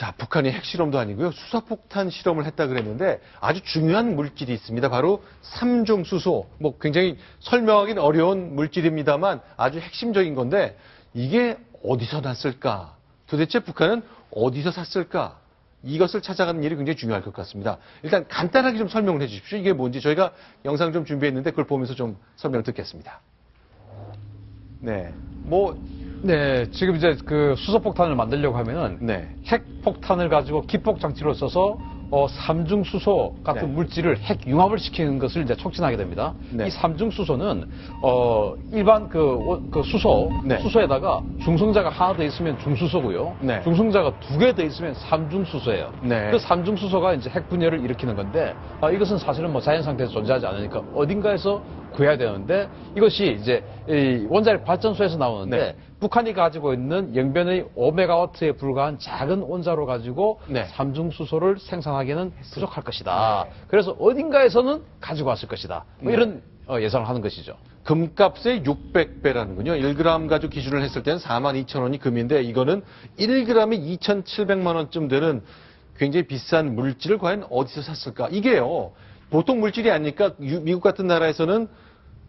자, 북한이 핵실험도 아니고요. 수소폭탄 실험을 했다 그랬는데 아주 중요한 물질이 있습니다. 바로 삼중수소. 뭐 굉장히 설명하기는 어려운 물질입니다만 아주 핵심적인 건데 이게 어디서 났을까? 도대체 북한은 어디서 샀을까? 이것을 찾아가는 일이 굉장히 중요할 것 같습니다. 일단 간단하게 좀 설명을 해 주십시오. 이게 뭔지 저희가 영상 좀 준비했는데 그걸 보면서 좀 설명을 듣겠습니다. 네. 네, 지금 이제 그 수소폭탄을 만들려고 하면은 네. 핵폭탄을 가지고 기폭장치로 써서 삼중수소 같은 네. 물질을 핵융합을 시키는 것을 이제 촉진하게 됩니다. 네. 이 삼중수소는 일반 네. 수소에다가 중성자가 하나 더 있으면 중수소고요. 네. 중성자가 두 개 더 있으면 삼중수소예요. 네. 그 삼중수소가 이제 핵 분열을 일으키는 건데 이것은 사실은 뭐 자연 상태에서 존재하지 않으니까 어딘가에서 구해야 되는데 이것이 이제 이 원자력 발전소에서 나오는데 네. 북한이 가지고 있는 영변의 5메가와트에 불과한 작은 원자로 가지고 네. 삼중수소를 생산하기에는 부족할 것이다. 그래서 어딘가에서는 가지고 왔을 것이다. 뭐 이런 예상을 하는 것이죠. 금값의 600배라는군요. 1g 가지고 기준을 했을 때는 42,000원이 금인데 이거는 1g이 2,700만 원쯤 되는 굉장히 비싼 물질을 과연 어디서 샀을까? 이게요. 보통 물질이 아니니까 미국 같은 나라에서는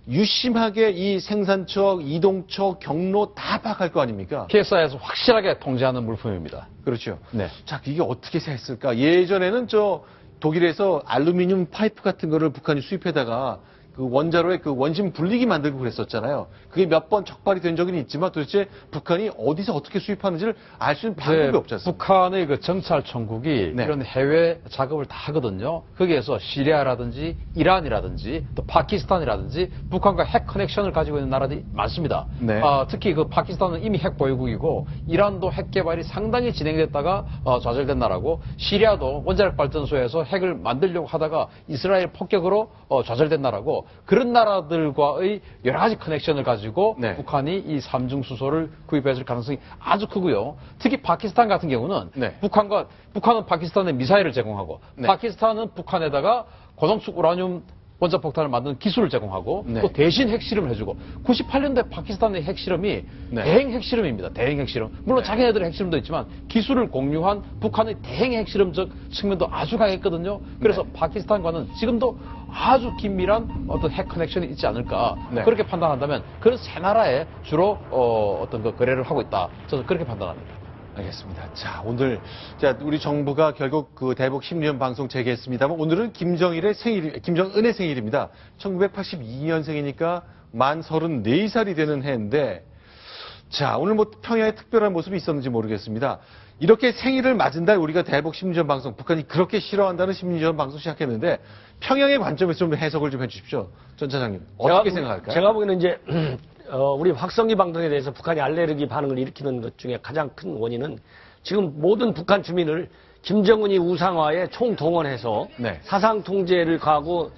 유심하게 이 생산처, 이동처, 경로 다 파악할 거 아닙니까? PSI에서 확실하게 통제하는 물품입니다. 그렇죠. 네. 자, 이게 어떻게 샀을까? 예전에는 독일에서 알루미늄 파이프 같은 거를 북한이 수입해다가 그 원자로의 그 원심 분리기 만들고 그랬었잖아요. 그게 몇 번 적발이 된 적은 있지만 도대체 북한이 어디서 어떻게 수입하는지를 알 수 있는 방법이 없지 않습니까? 북한의 그 정찰청국이 네. 이런 해외 작업을 다 하거든요. 거기에서 시리아라든지 이란이라든지 또 파키스탄이라든지 북한과 핵 커넥션을 가지고 있는 나라들이 많습니다. 네. 특히 그 파키스탄은 이미 핵 보유국이고 이란도 핵 개발이 상당히 진행됐다가 좌절된 나라고 시리아도 원자력 발전소에서 핵을 만들려고 하다가 이스라엘 폭격으로 좌절된 나라고 그런 나라들과의 여러 가지 커넥션을 가지고 네. 북한이 이 삼중수소를 구입했을 가능성이 아주 크고요. 특히 파키스탄 같은 경우는 네. 북한은 파키스탄에 미사일을 제공하고 네. 파키스탄은 북한에다가 고농축 우라늄 원자폭탄을 만드는 기술을 제공하고 네. 또 대신 핵실험을 해주고 98년대 파키스탄의 핵실험이 네. 대행 핵실험입니다. 대행 핵실험. 물론 네. 자기네들의 핵실험도 있지만 기술을 공유한 북한의 대행 핵실험적 측면도 아주 강했거든요. 그래서 네. 파키스탄과는 지금도 아주 긴밀한 어떤 핵 커넥션이 있지 않을까. 네. 그렇게 판단한다면 그런 세 나라에 주로 어떤 그 거래를 하고 있다. 저는 그렇게 판단합니다. 알겠습니다. 자, 오늘, 우리 정부가 결국 그 대북 심리원 방송 재개했습니다만 오늘은 김정은의 생일입니다. 1982년생이니까 만 34살이 되는 해인데, 자, 오늘 뭐 평양에 특별한 모습이 있었는지 모르겠습니다. 이렇게 생일을 맞은 날 우리가 대북 심리원 방송, 북한이 그렇게 싫어한다는 심리원 방송 시작했는데, 평양의 관점에서 좀 해석을 좀 해주십시오. 전 차장님. 어떻게 생각할까요? 제가 보기에는 이제, 우리 확성기 방송에 대해서 북한이 알레르기 반응을 일으키는 것 중에 가장 큰 원인은 지금 모든 북한 주민을 김정은이 우상화에 총동원해서 네. 사상 통제를 가하고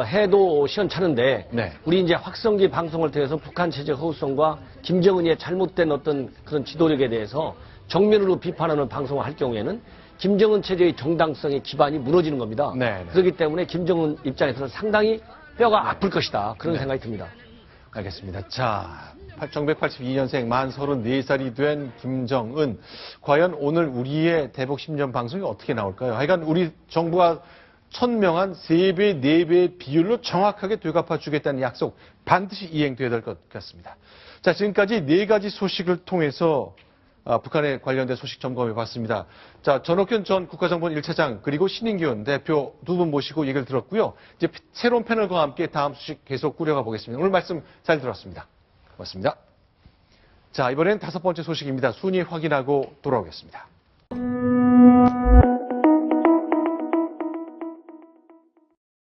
해도 시원찮은데 네. 우리 이제 확성기 방송을 통해서 북한 체제 허우성과 김정은의 잘못된 어떤 그런 지도력에 대해서 정면으로 비판하는 방송을 할 경우에는 김정은 체제의 정당성의 기반이 무너지는 겁니다. 네. 그렇기 때문에 김정은 입장에서는 상당히 뼈가 아플 것이다. 그런 네. 생각이 듭니다. 알겠습니다. 자, 1982년생 만 34살이 된 김정은. 과연 오늘 우리의 대북 심리원 방송이 어떻게 나올까요? 하여간 우리 정부가 천명한 3배, 4배의 비율로 정확하게 되갚아 주겠다는 약속 반드시 이행돼야 될 것 같습니다. 자, 지금까지 4가지 소식을 통해서 북한에 관련된 소식 점검해 봤습니다. 자, 전옥현 전 국가정보원 1차장 그리고 신인균 대표 두 분 모시고 얘기를 들었고요. 이제 새로운 패널과 함께 다음 소식 계속 꾸려가 보겠습니다. 오늘 말씀 잘 들었습니다. 고맙습니다. 자, 이번엔 5번째 소식입니다. 순위 확인하고 돌아오겠습니다.